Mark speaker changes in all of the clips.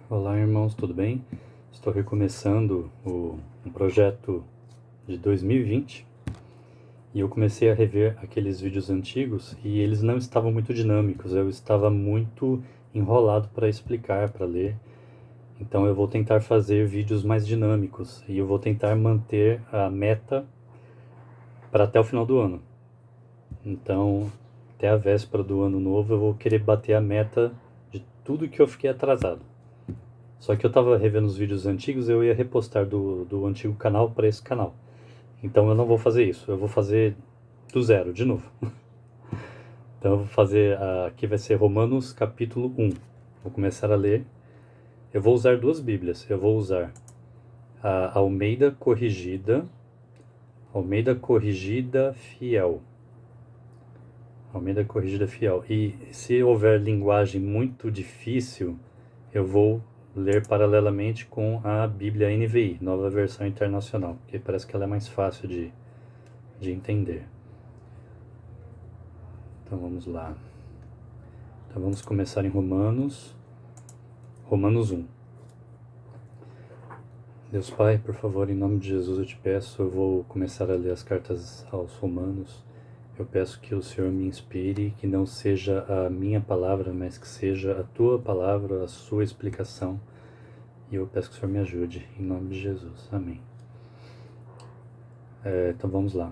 Speaker 1: Olá, irmãos, tudo bem? Estou recomeçando um projeto de 2020 e eu comecei a rever aqueles vídeos antigos e eles não estavam muito dinâmicos, eu estava muito enrolado para explicar, para ler. Então eu vou tentar fazer vídeos mais dinâmicos e eu vou tentar manter a meta para até o final do ano. Então, até a véspera do ano novo, eu vou querer bater a meta de tudo que eu fiquei atrasado. Só que eu tava revendo os vídeos antigos e eu ia repostar do antigo canal para esse canal. Então eu não vou fazer isso, eu vou fazer do zero, de novo. Então eu vou fazer, aqui vai ser Romanos capítulo 1. Vou começar a ler. Eu vou usar duas bíblias, eu vou usar a Almeida Corrigida Fiel. Almeida Corrigida Fiel. E se houver linguagem muito difícil, eu vou ler paralelamente com a Bíblia NVI, Nova Versão Internacional, porque parece que ela é mais fácil de entender. Então vamos lá. Então vamos começar em Romanos 1. Deus Pai, por favor, em nome de Jesus eu te peço, eu vou começar a ler as cartas aos Romanos. Eu peço que o Senhor me inspire, que não seja a minha palavra, mas que seja a tua palavra, a sua explicação. E eu peço que o Senhor me ajude, em nome de Jesus. Amém. Então vamos lá.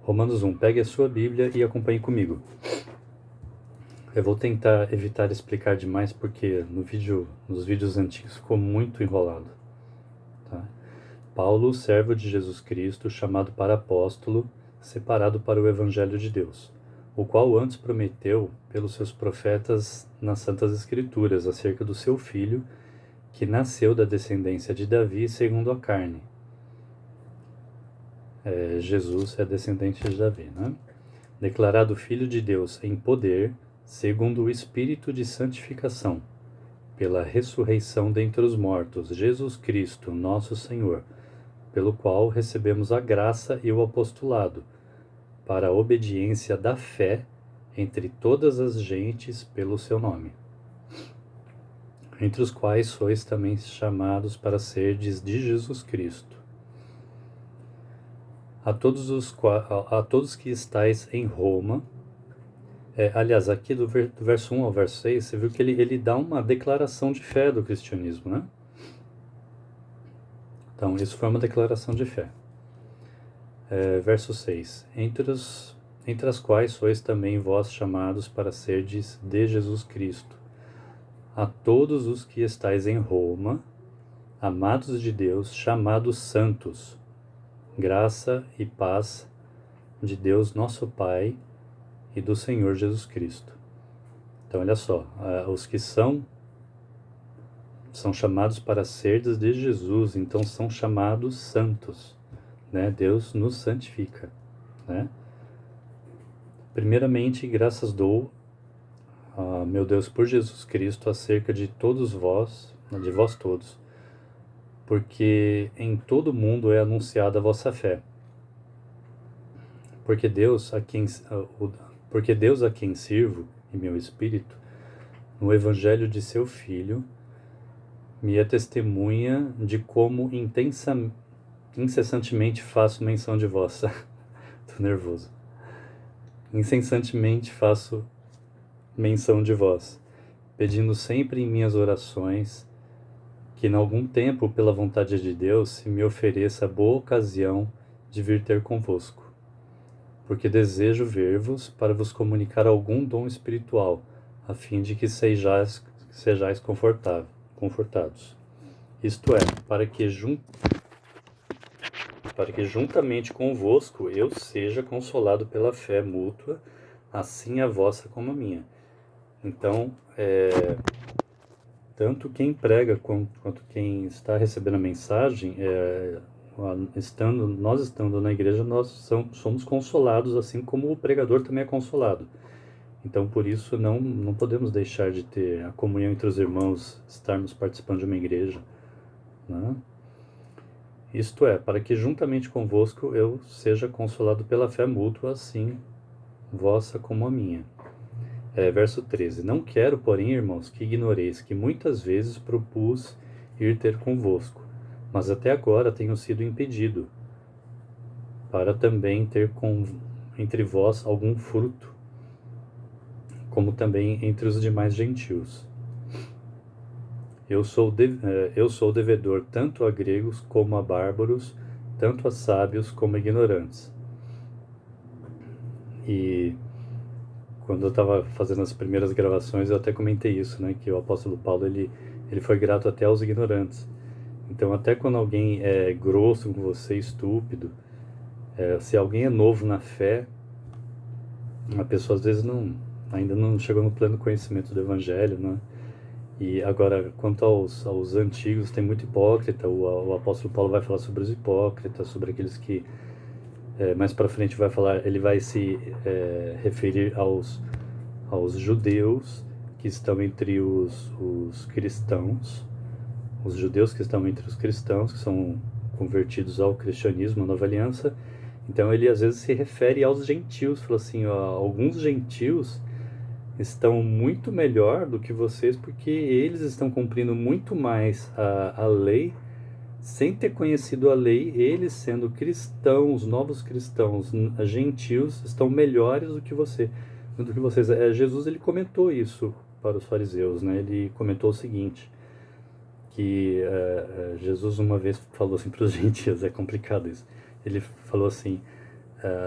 Speaker 1: Romanos 1. Pegue a sua Bíblia e acompanhe comigo. Eu vou tentar evitar explicar demais porque nos vídeos antigos ficou muito enrolado. Tá? Paulo, servo de Jesus Cristo, chamado para apóstolo, separado para o Evangelho de Deus, o qual antes prometeu pelos seus profetas nas Santas Escrituras acerca do seu filho, que nasceu da descendência de Davi segundo a carne. Jesus é descendente de Davi, né? Declarado Filho de Deus em poder, segundo o Espírito de santificação, pela ressurreição dentre os mortos, Jesus Cristo, nosso Senhor, pelo qual recebemos a graça e o apostolado, para a obediência da fé entre todas as gentes pelo seu nome, entre os quais sois também chamados para serdes de Jesus Cristo. A todos que estáis em Roma, aliás, aqui do verso 1 ao verso 6, você viu que ele dá uma declaração de fé do cristianismo, né? Então, isso foi uma declaração de fé. Verso 6. Entre as quais sois também vós chamados para serdes de Jesus Cristo. A todos os que estáis em Roma, amados de Deus, chamados santos, graça e paz de Deus nosso Pai e do Senhor Jesus Cristo. Então, olha só, os que são chamados para serdes de Jesus, então são chamados santos, né? Deus nos santifica, né? Primeiramente, graças dou, meu Deus, por Jesus Cristo, acerca de todos vós, de vós todos, porque em todo o mundo é anunciada a vossa fé. Porque Deus a quem sirvo, em meu espírito, no Evangelho de seu Filho, me é testemunha de como incessantemente faço menção de vós. Tô nervoso. Incessantemente faço menção de vós, pedindo sempre em minhas orações que, em algum tempo, pela vontade de Deus, se me ofereça boa ocasião de vir ter convosco, porque desejo ver-vos para vos comunicar algum dom espiritual, a fim de que sejais confortados. Isto é, para que juntamente convosco eu seja consolado pela fé mútua, assim a vossa como a minha. Então, tanto quem prega quanto quem está recebendo a mensagem, nós estando na igreja, nós somos consolados, assim como o pregador também é consolado. Então, por isso, não podemos deixar de ter a comunhão entre os irmãos, estarmos participando de uma igreja, né? Isto é, para que juntamente convosco eu seja consolado pela fé mútua, assim vossa como a minha. Verso 13. Não quero, porém, irmãos, que ignoreis que muitas vezes propus ir ter convosco, mas até agora tenho sido impedido, para também ter entre vós algum fruto, como também entre os demais gentios. Eu sou devedor tanto a gregos como a bárbaros, tanto a sábios como a ignorantes. E quando eu estava fazendo as primeiras gravações, eu até comentei isso, né? Que o apóstolo Paulo, ele foi grato até aos ignorantes. Então, até quando alguém é grosso com você, estúpido, se alguém é novo na fé, a pessoa às vezes ainda não chegou no pleno conhecimento do evangelho, né? E agora, quanto aos antigos, tem muito hipócrita. O apóstolo Paulo vai falar sobre os hipócritas, sobre aqueles que mais para frente vai falar, ele vai se referir aos judeus que estão entre os cristãos, os judeus que estão entre os cristãos, que são convertidos ao cristianismo, à nova aliança. Então ele às vezes se refere aos gentios, fala assim, ó, alguns gentios estão muito melhor do que vocês porque eles estão cumprindo muito mais a lei sem ter conhecido a lei. Eles, sendo cristãos, novos cristãos, gentios, estão melhores do que vocês. Jesus, ele comentou isso para os fariseus, né? Ele comentou o seguinte, que Jesus uma vez falou assim para os gentios, é complicado isso. Ele falou assim,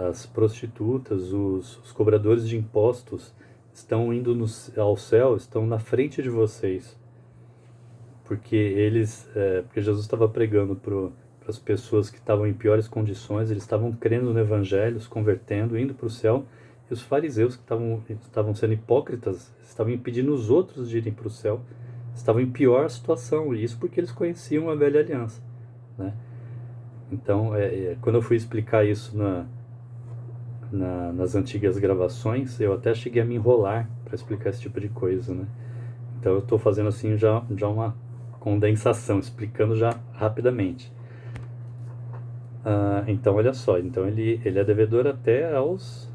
Speaker 1: as prostitutas, os cobradores de impostos estão indo ao céu, estão na frente de vocês, porque Jesus estava pregando para as pessoas que estavam em piores condições, eles estavam crendo no evangelho, se convertendo, indo para o céu, e os fariseus que estavam sendo hipócritas, estavam impedindo os outros de irem para o céu, estavam em pior situação, e isso porque eles conheciam a velha aliança, né? Então, quando eu fui explicar isso nas antigas gravações, eu até cheguei a me enrolar para explicar esse tipo de coisa, né? Então eu estou fazendo assim já uma condensação, explicando já rapidamente. Então olha só, então ele é devedor até aos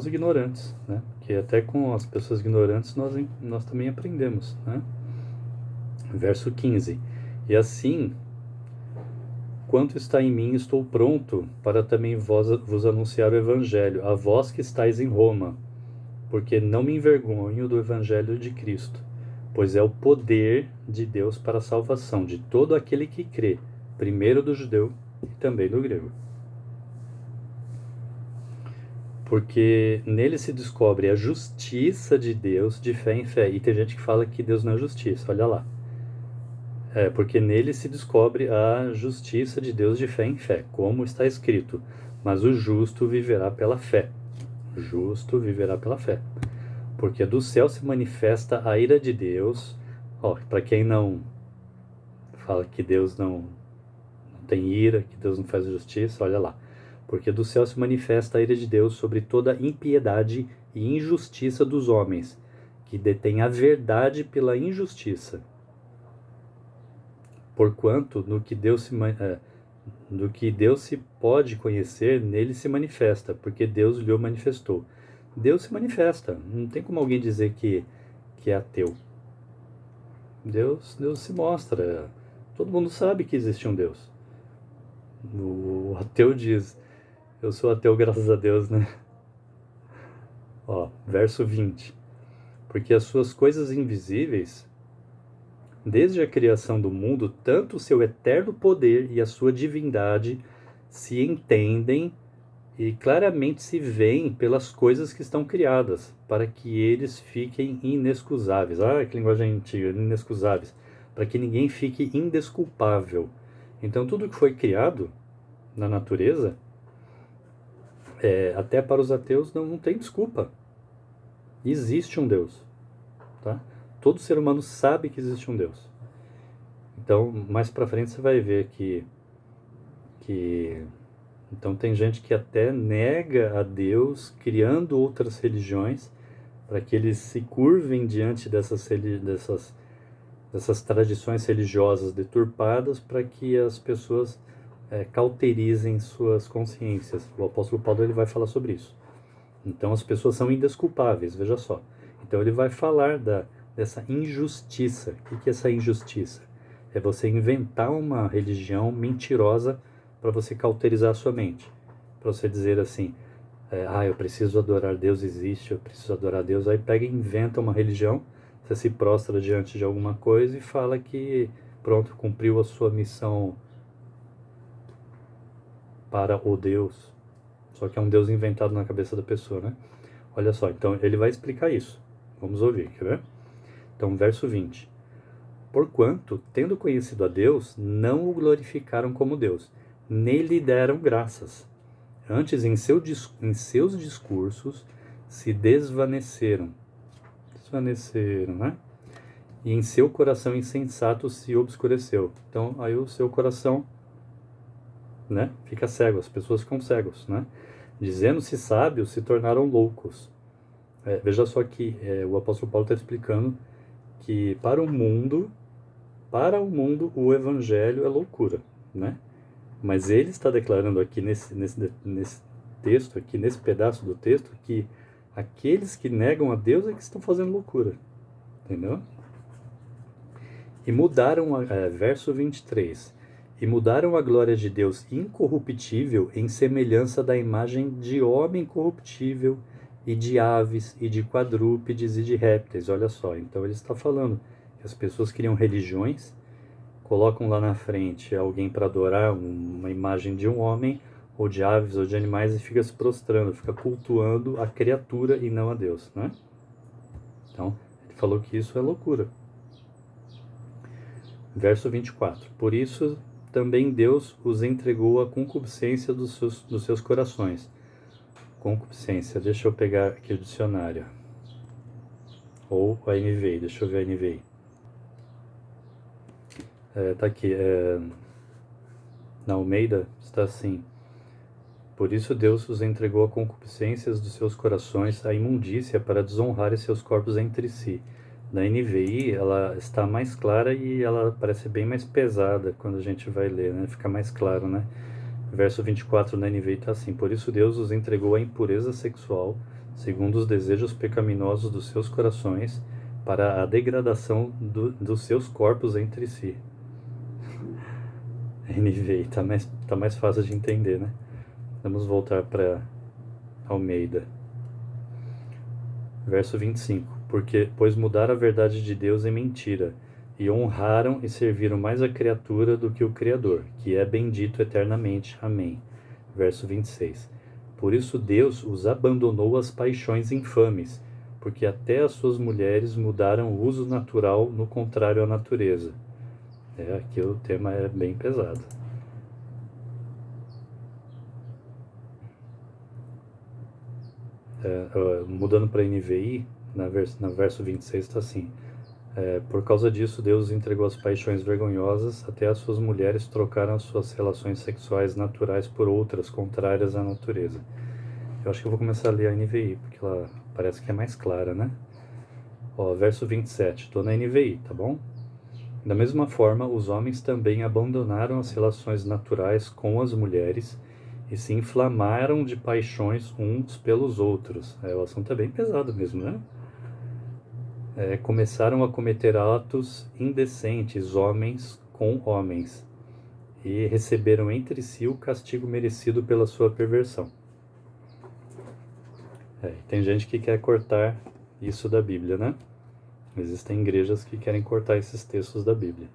Speaker 1: ignorantes, né? Que até com as pessoas ignorantes nós também aprendemos, né? Verso 15. E assim, quanto está em mim, estou pronto para também vos anunciar o evangelho, a vós que estáis em Roma, porque não me envergonho do evangelho de Cristo, pois é o poder de Deus para a salvação de todo aquele que crê, primeiro do judeu e também do grego. Porque nele se descobre a justiça de Deus de fé em fé. E tem gente que fala que Deus não é justiça, olha lá. Porque nele se descobre a justiça de Deus de fé em fé, como está escrito, mas o justo viverá pela fé. O justo viverá pela fé. Porque do céu se manifesta a ira de Deus. Para quem não fala que Deus não tem ira, que Deus não faz justiça, olha lá. Porque do céu se manifesta a ira de Deus sobre toda impiedade e injustiça dos homens, que detêm a verdade pela injustiça. Porquanto do que Deus se pode conhecer, nele se manifesta, porque Deus lhe o manifestou. Deus se manifesta, não tem como alguém dizer que é ateu. Deus se mostra, todo mundo sabe que existe um Deus. O ateu diz, eu sou ateu graças a Deus, né? Verso 20. Porque as suas coisas invisíveis, desde a criação do mundo, tanto o seu eterno poder e a sua divindade se entendem e claramente se veem pelas coisas que estão criadas, para que eles fiquem inexcusáveis. Que linguagem antiga, inexcusáveis. Para que ninguém fique indesculpável. Então tudo que foi criado na natureza, até para os ateus não tem desculpa. Existe um Deus, tá? Todo ser humano sabe que existe um Deus. Então, mais para frente você vai ver que então tem gente que até nega a Deus, criando outras religiões, para que eles se curvem diante dessas tradições religiosas deturpadas, para que as pessoas cauterizem suas consciências. O apóstolo Paulo ele vai falar sobre isso. Então as pessoas são indesculpáveis, veja só. Então ele vai falar dessa injustiça. O que é essa injustiça? É você inventar uma religião mentirosa para você cauterizar a sua mente. Para você dizer assim, eu preciso adorar Deus, existe, eu preciso adorar Deus. Aí pega e inventa uma religião, você se prostra diante de alguma coisa e fala que, pronto, cumpriu a sua missão para o Deus. Só que é um Deus inventado na cabeça da pessoa, né? Olha só, então ele vai explicar isso. Vamos ouvir, quer ver? Então, verso 20. Porquanto, tendo conhecido a Deus, não o glorificaram como Deus, nem lhe deram graças. Antes, em seus discursos, se desvaneceram. Desvaneceram, né? E em seu coração insensato se obscureceu. Então, aí o seu coração, né, fica cego, as pessoas ficam cegos, né? Dizendo-se sábios, se tornaram loucos. Veja só que o apóstolo Paulo está explicando que para o mundo o evangelho é loucura, né? Mas ele está declarando aqui nesse texto, aqui nesse pedaço do texto, que aqueles que negam a Deus é que estão fazendo loucura, entendeu? E mudaram, verso 23, e mudaram a glória de Deus incorruptível em semelhança da imagem de homem corruptível, e de aves, e de quadrúpedes, e de répteis. Olha só, então ele está falando que as pessoas criam religiões, colocam lá na frente alguém para adorar uma imagem de um homem, ou de aves, ou de animais, e fica se prostrando, fica cultuando a criatura e não a Deus, né? Então, ele falou que isso é loucura. Verso 24. Por isso também Deus os entregou à concupiscência dos seus corações. Concupiscência, deixa eu pegar aqui o dicionário. Ou a NVI, deixa eu ver a NVI. Tá aqui, na Almeida está assim: por isso Deus os entregou a concupiscências dos seus corações, a imundícia, para desonrarem seus corpos entre si. Na NVI ela está mais clara e ela parece bem mais pesada quando a gente vai ler, né? Fica mais claro, né? Verso 24 na NVI está assim: por isso Deus os entregou à impureza sexual, segundo os desejos pecaminosos dos seus corações, para a degradação dos seus corpos entre si. NVI tá mais fácil de entender, né? Vamos voltar para Almeida. Verso 25. Pois mudaram a verdade de Deus em mentira, e honraram e serviram mais a criatura do que o Criador, que é bendito eternamente. Amém. Verso 26. Por isso Deus os abandonou às paixões infames, porque até as suas mulheres mudaram o uso natural no contrário à natureza. Aqui o tema é bem pesado. Mudando para NVI, na verso 26 está assim: por causa disso Deus entregou as paixões vergonhosas, até as suas mulheres trocaram as suas relações sexuais naturais por outras contrárias à natureza. Eu acho que eu vou começar a ler a NVI, porque ela parece que é mais clara, né? Verso 27, estou na NVI, tá bom? Da mesma forma, os homens também abandonaram as relações naturais com as mulheres e se inflamaram de paixões uns pelos outros. O assunto é bem pesado mesmo, né? Começaram a cometer atos indecentes, homens com homens, e receberam entre si o castigo merecido pela sua perversão. Tem gente que quer cortar isso da Bíblia, né? Existem igrejas que querem cortar esses textos da Bíblia.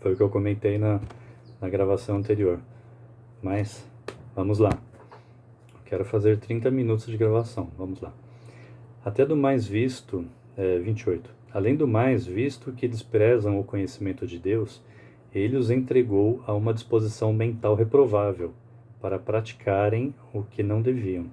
Speaker 1: Foi o que eu comentei na gravação anterior. Mas, vamos lá. Quero fazer 30 minutos de gravação. Vamos lá. Até do mais visto, 28. Além do mais, visto que desprezam o conhecimento de Deus, ele os entregou a uma disposição mental reprovável, para praticarem o que não deviam.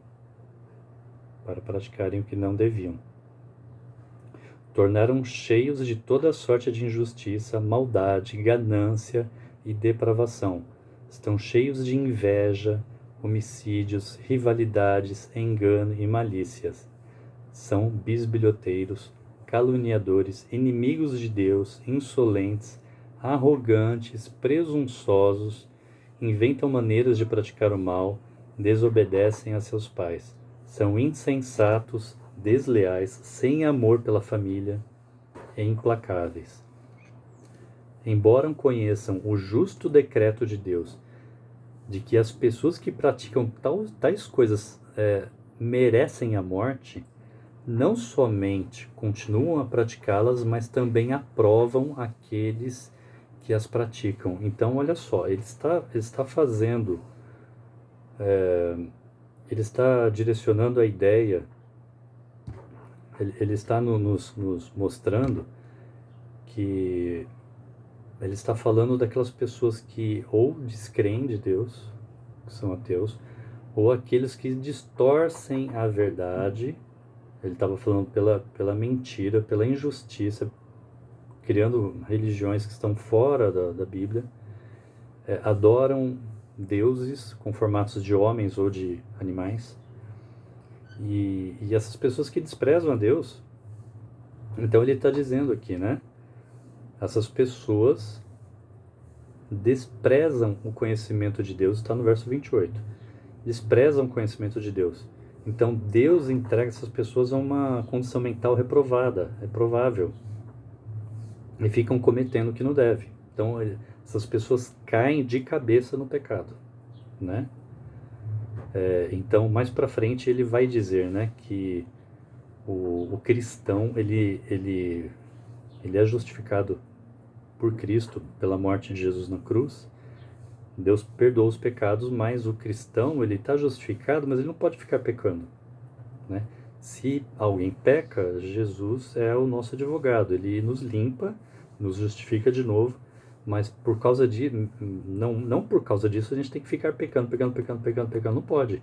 Speaker 1: Tornaram cheios de toda sorte de injustiça, maldade, ganância e depravação. Estão cheios de inveja, homicídios, rivalidades, engano e malícias. São bisbilhoteiros, caluniadores, inimigos de Deus, insolentes, arrogantes, presunçosos, inventam maneiras de praticar o mal, desobedecem a seus pais. são insensatos, desleais, sem amor pela família e implacáveis. Embora conheçam o justo decreto de Deus, de que as pessoas que praticam tais coisas merecem a morte, não somente continuam a praticá-las, mas também aprovam aqueles que as praticam. Então, olha só, ele está fazendo, ele está direcionando a ideia, ele está nos mostrando que ele está falando daquelas pessoas que ou descreem de Deus, que são ateus, ou aqueles que distorcem a verdade. Ele estava falando pela mentira, pela injustiça, criando religiões que estão fora da Bíblia, adoram deuses com formatos de homens ou de animais. E essas pessoas que desprezam a Deus, então ele está dizendo aqui, né? Essas pessoas desprezam o conhecimento de Deus, está no verso 28. Desprezam o conhecimento de Deus. Então Deus entrega essas pessoas a uma condição mental reprovável, e ficam cometendo o que não deve. Então essas pessoas caem de cabeça no pecado, né? Então mais para frente ele vai dizer, né, que o cristão ele é justificado por Cristo, pela morte de Jesus na cruz. Deus perdoa os pecados, mas o cristão ele está justificado, mas ele não pode ficar pecando, né? Se alguém peca, Jesus é o nosso advogado, ele nos limpa, nos justifica de novo, mas por causa não por causa disso a gente tem que ficar pecando, não pode.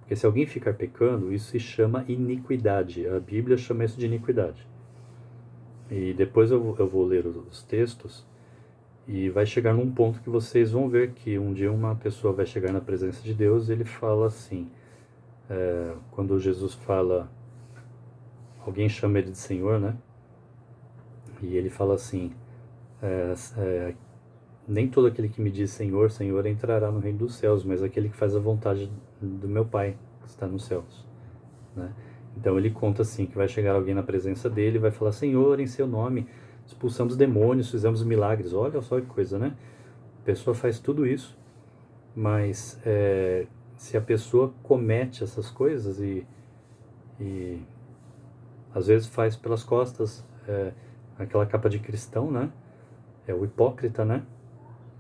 Speaker 1: Porque se alguém ficar pecando, isso se chama iniquidade. A Bíblia chama isso de iniquidade. E depois eu vou ler os textos e vai chegar num ponto que vocês vão ver que um dia uma pessoa vai chegar na presença de Deus e ele fala assim, quando Jesus fala, alguém chama ele de Senhor, né? E ele fala assim, nem todo aquele que me diz Senhor, Senhor entrará no reino dos céus, mas aquele que faz a vontade do meu Pai que está nos céus, né? Então ele conta assim, que vai chegar alguém na presença dele e vai falar, Senhor, em seu nome expulsamos demônios, fizemos milagres. Olha só que coisa, né? A pessoa faz tudo isso, mas se a pessoa comete essas coisas e às vezes faz pelas costas, aquela capa de cristão, né? É o hipócrita, né?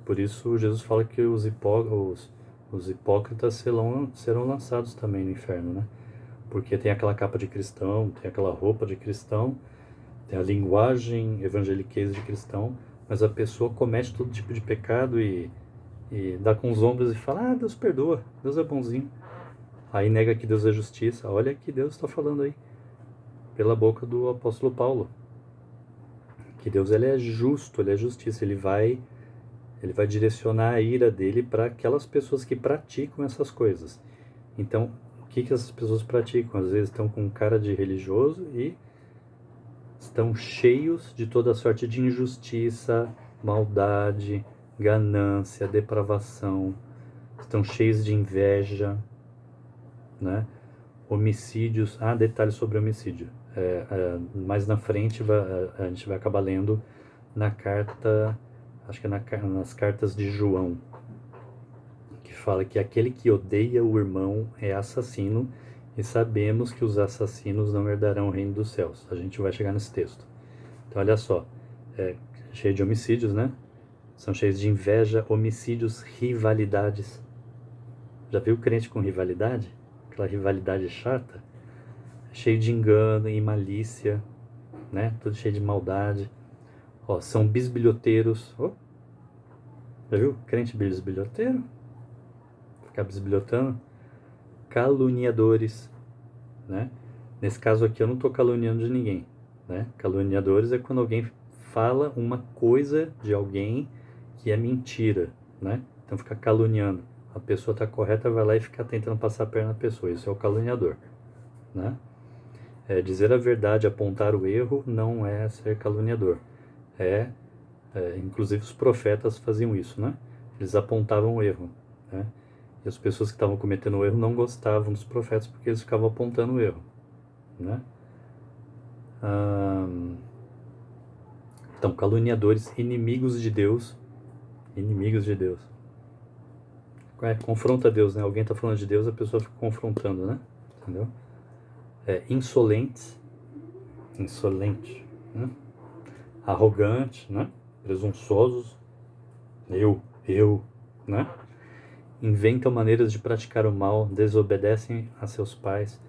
Speaker 1: Por isso Jesus fala que os hipócritas serão lançados também no inferno, né? Porque tem aquela capa de cristão, tem aquela roupa de cristão, tem a linguagem evangeliquez de cristão, mas a pessoa comete todo tipo de pecado e dá com os ombros e fala, Deus perdoa, Deus é bonzinho. Aí nega que Deus é justiça. Olha que Deus está falando aí, pela boca do apóstolo Paulo, que Deus ele é justo, ele é justiça, ele vai direcionar a ira dele para aquelas pessoas que praticam essas coisas. Então, o que essas pessoas praticam? Às vezes estão com cara de religioso e estão cheios de toda sorte de injustiça, maldade, ganância, depravação, estão cheios de inveja, né? Homicídios. Detalhes sobre homicídio. Mais na frente a gente vai acabar lendo na carta, acho que é nas cartas de João, que fala que aquele que odeia o irmão é assassino, e sabemos que os assassinos não herdarão o reino dos céus. A gente vai chegar nesse texto. Então olha só, cheio de homicídios, né? São cheios de inveja, homicídios, rivalidades. Já viu crente com rivalidade? Aquela rivalidade chata? Cheio de engano e malícia, né? Tudo cheio de maldade. São bisbilhoteiros. Já viu crente bisbilhoteiro? Ficar bisbilhotando. Caluniadores, né? Nesse caso aqui eu não estou caluniando de ninguém, né? Caluniadores é quando alguém fala uma coisa de alguém que é mentira, né? Então fica caluniando. A pessoa está correta, vai lá e fica tentando passar a perna na pessoa. Isso é o caluniador, né? Dizer a verdade, apontar o erro, não é ser caluniador. Inclusive os profetas faziam isso, né? Eles apontavam o erro, né? E as pessoas que estavam cometendo o erro não gostavam dos profetas porque eles ficavam apontando o erro, né? Então, caluniadores, inimigos de Deus. Inimigos de Deus. Confronta Deus, né? Alguém está falando de Deus, a pessoa fica confrontando, né? Entendeu? Insolentes. Insolente, né? Arrogante, né? Presunçosos. Eu, né? Inventam maneiras de praticar o mal, desobedecem a seus pais.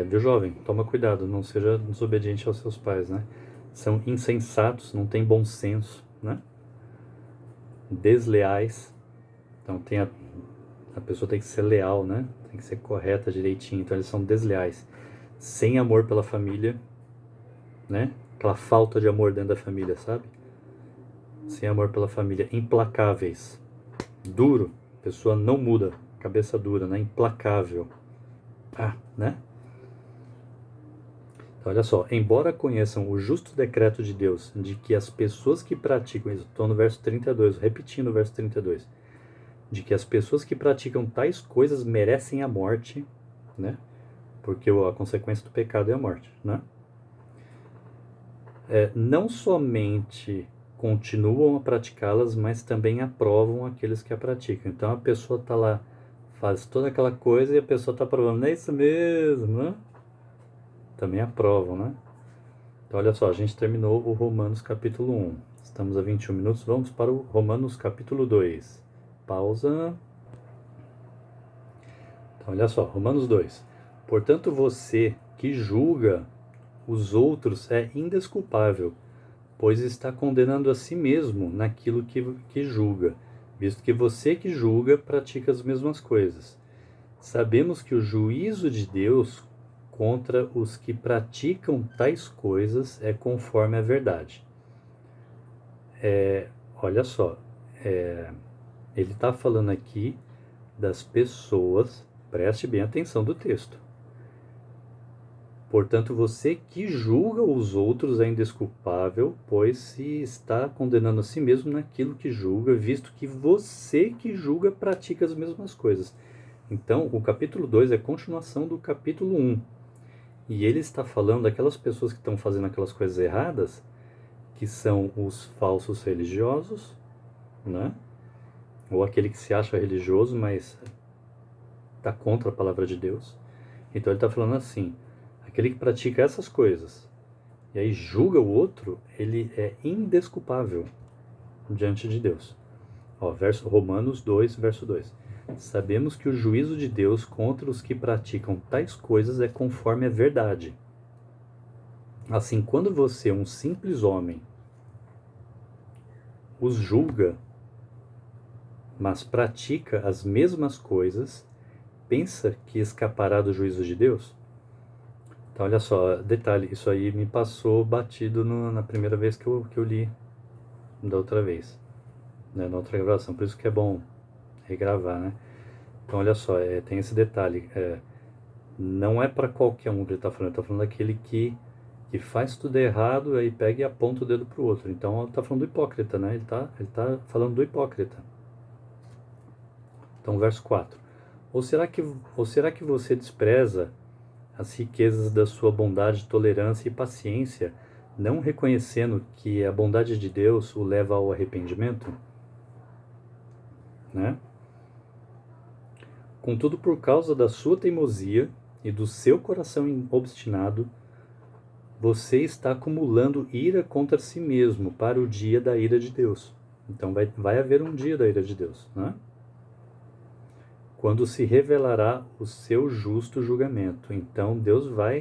Speaker 1: Viu, jovem? Toma cuidado, não seja desobediente aos seus pais, né? São insensatos, não têm bom senso, né? Desleais. Então a pessoa tem que ser leal, né? Tem que ser correta, direitinho. Então eles são desleais. Sem amor pela família, né? Aquela falta de amor dentro da família, sabe? Sem amor pela família. Implacáveis. Duro. A pessoa não muda. Cabeça dura, né? Implacável. Né? Então, olha só. Embora conheçam o justo decreto de Deus de que as pessoas que praticam isso, estou no verso 32, repetindo o verso 32, de que as pessoas que praticam tais coisas merecem a morte, né? Porque a consequência do pecado é a morte, né? Não somente continuam a praticá-las, mas também aprovam aqueles que a praticam. Então a pessoa está lá, faz toda aquela coisa e a pessoa está aprovando, não é isso mesmo, né? Também aprovam, né? Então olha só, a gente terminou o Romanos capítulo 1. Estamos a 21 minutos, vamos para o Romanos capítulo 2. Pausa. Então olha só, Romanos 2. Portanto, você que julga os outros é indesculpável, pois está condenando a si mesmo naquilo que julga, visto que você que julga pratica as mesmas coisas. Sabemos que o juízo de Deus contra os que praticam tais coisas é conforme a verdade. Olha só, ele está falando aqui das pessoas, preste bem atenção do texto. Portanto, você que julga os outros é indesculpável, pois se está condenando a si mesmo naquilo que julga, visto que você que julga pratica as mesmas coisas. Então, o capítulo 2 é continuação do capítulo 1. E ele está falando daquelas pessoas que estão fazendo aquelas coisas erradas, que são os falsos religiosos, né? Ou aquele que se acha religioso, mas está contra a palavra de Deus. Então ele está falando assim, aquele que pratica essas coisas e aí julga o outro, ele é indesculpável diante de Deus. Verso Romanos 2, verso 2. Sabemos que o juízo de Deus contra os que praticam tais coisas é conforme a verdade. Assim, quando você, um simples homem, os julga, mas pratica as mesmas coisas, pensa que escapará do juízo de Deus? Então, olha só, detalhe, isso aí me passou batido na primeira vez que eu li da outra vez, né, na outra gravação, por isso que é bom regravar, né? Então, olha só, tem esse detalhe, não é para qualquer um que ele está falando daquele que faz tudo errado, aí pega e aponta o dedo para o outro. Então, ele está falando do hipócrita, né? Ele tá falando do hipócrita. Então, verso 4. Ou será que você despreza as riquezas da sua bondade, tolerância e paciência, não reconhecendo que a bondade de Deus o leva ao arrependimento? Né? Contudo, por causa da sua teimosia e do seu coração obstinado, você está acumulando ira contra si mesmo para o dia da ira de Deus. Então vai haver um dia da ira de Deus, né? Quando se revelará o seu justo julgamento. Então Deus vai,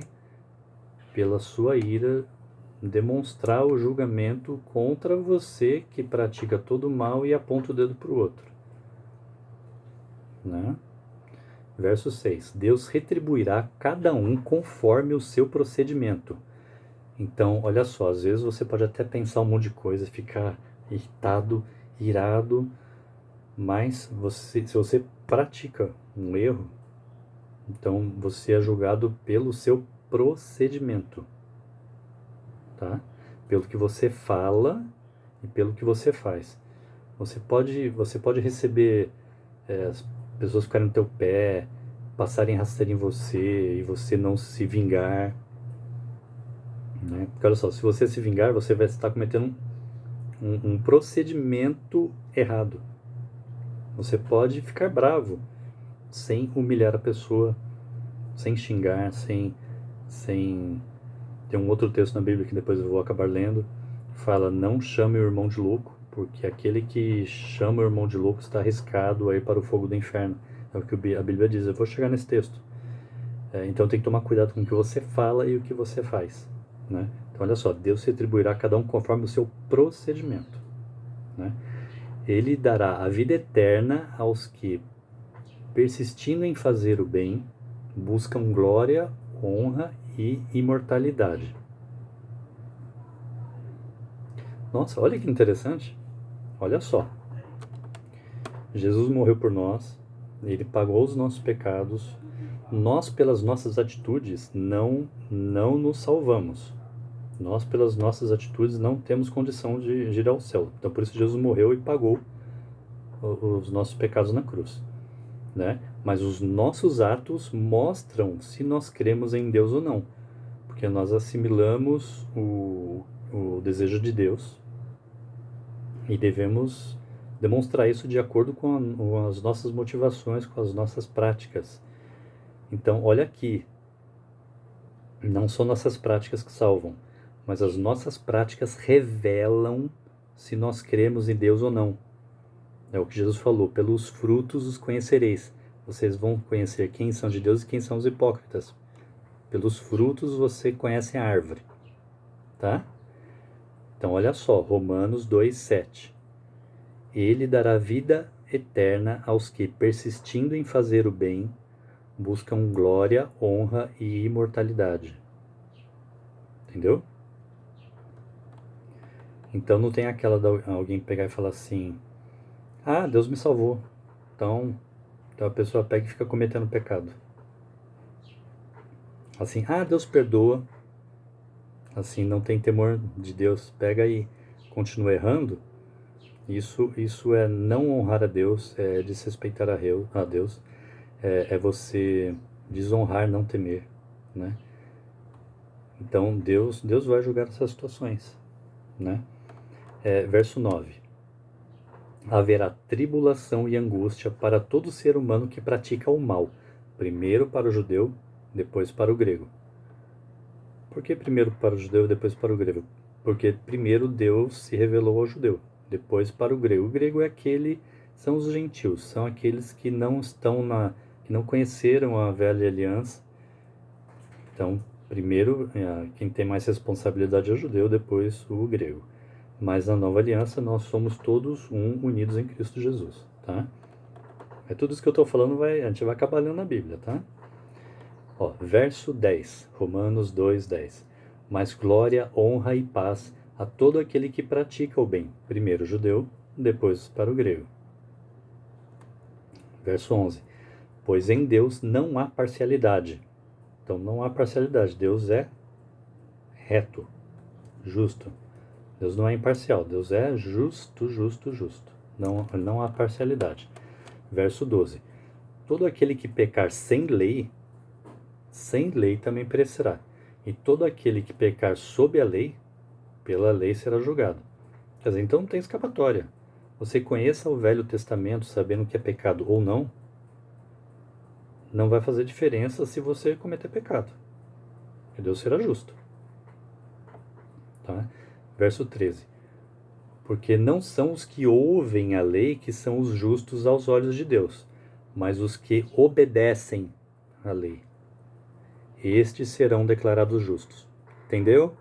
Speaker 1: pela sua ira, demonstrar o julgamento contra você que pratica todo o mal e aponta o dedo para o outro. Né? Verso 6. Deus retribuirá cada um conforme o seu procedimento. Então, olha só, às vezes você pode até pensar um monte de coisa, ficar irritado, irado, mas se você pratica um erro, então você é julgado pelo seu procedimento, tá? Pelo que você fala e pelo que você faz. Você pode receber as pessoas ficarem no teu pé, passarem rasteiro em você e você não se vingar, né? Porque olha só, se você se vingar, você vai estar cometendo um procedimento errado. Você pode ficar bravo sem humilhar a pessoa, sem xingar, sem... Tem um outro texto na Bíblia que depois eu vou acabar lendo, fala: não chame o irmão de louco, porque aquele que chama o irmão de louco está arriscado a ir para o fogo do inferno. É o que a Bíblia diz. Eu vou chegar nesse texto. Então tem que tomar cuidado com o que você fala e o que você faz, né? Então olha só, Deus retribuirá a cada um conforme o seu procedimento, né? Ele dará a vida eterna aos que, persistindo em fazer o bem, buscam glória, honra e imortalidade. Nossa, olha que interessante. Olha só. Jesus morreu por nós, ele pagou os nossos pecados. Nós, pelas nossas atitudes, não nos salvamos. Nós, pelas nossas atitudes, não temos condição de ir ao céu. Então, por isso, Jesus morreu e pagou os nossos pecados na cruz, né? Mas os nossos atos mostram se nós cremos em Deus ou não. Porque nós assimilamos o desejo de Deus e devemos demonstrar isso de acordo com as nossas motivações, com as nossas práticas. Então, olha aqui, não são nossas práticas que salvam, mas as nossas práticas revelam se nós cremos em Deus ou não. É o que Jesus falou: pelos frutos os conhecereis. Vocês vão conhecer quem são de Deus e quem são os hipócritas. Pelos frutos você conhece a árvore, tá? Então, olha só, Romanos 2:7. Ele dará vida eterna aos que, persistindo em fazer o bem, buscam glória, honra e imortalidade. Entendeu? Então não tem aquela de alguém pegar e falar assim: ah, Deus me salvou. Então a pessoa pega e fica cometendo pecado. Assim, ah, Deus perdoa. Assim, não tem temor de Deus. Pega e continua errando. Isso é não honrar a Deus, é desrespeitar a Deus. É você desonrar, não temer, né? Então Deus vai julgar essas situações, né? Verso 9. Haverá tribulação e angústia para todo ser humano que pratica o mal, primeiro para o judeu, depois para o grego. Por que primeiro para o judeu e depois para o grego? Porque primeiro Deus se revelou ao judeu, depois para o grego. O grego são os gentios, são aqueles que não que não conheceram a velha aliança. Então, primeiro, quem tem mais responsabilidade é o judeu, depois o grego. Mas na nova aliança nós somos todos unidos em Cristo Jesus, tá? Tudo isso que eu estou falando a gente vai acabar lendo na Bíblia, tá? Ó, verso 10, Romanos 2:10. Mas glória, honra e paz a todo aquele que pratica o bem, primeiro o judeu, depois para o grego. Verso 11. Pois em Deus não há parcialidade. Então não há parcialidade, Deus é reto, justo. Deus não é imparcial, Deus é justo. Não há parcialidade. Verso 12. Todo aquele que pecar sem lei também perecerá. E todo aquele que pecar sob a lei, pela lei será julgado. Quer dizer, então não tem escapatória. Você conheça o Velho Testamento sabendo que é pecado ou não vai fazer diferença se você cometer pecado. Porque Deus será justo. Tá? Verso 13. Porque não são os que ouvem a lei que são os justos aos olhos de Deus, mas os que obedecem à lei. Estes serão declarados justos. Entendeu?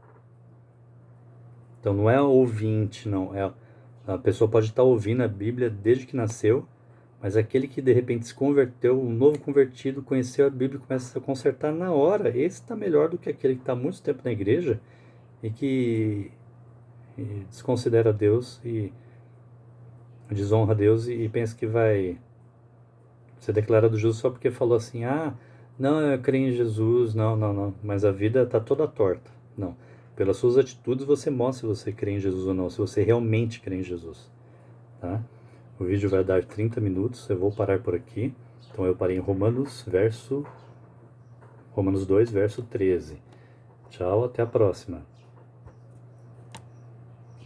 Speaker 1: Então não é ouvinte, não. A pessoa pode estar ouvindo a Bíblia desde que nasceu, mas aquele que de repente se converteu, um novo convertido, conheceu a Bíblia e começa a consertar na hora, esse está melhor do que aquele que está há muito tempo na igreja e que desconsidera Deus e desonra Deus e pensa que vai ser declarado justo só porque falou assim: ah, não, eu creio em Jesus, não, mas a vida está toda torta. Não, pelas suas atitudes você mostra se você crê em Jesus ou não, se você realmente crê em Jesus. tá? O vídeo vai dar 30 minutos, eu vou parar por aqui. Então eu parei em Romanos 2, verso 13. Tchau, até a próxima.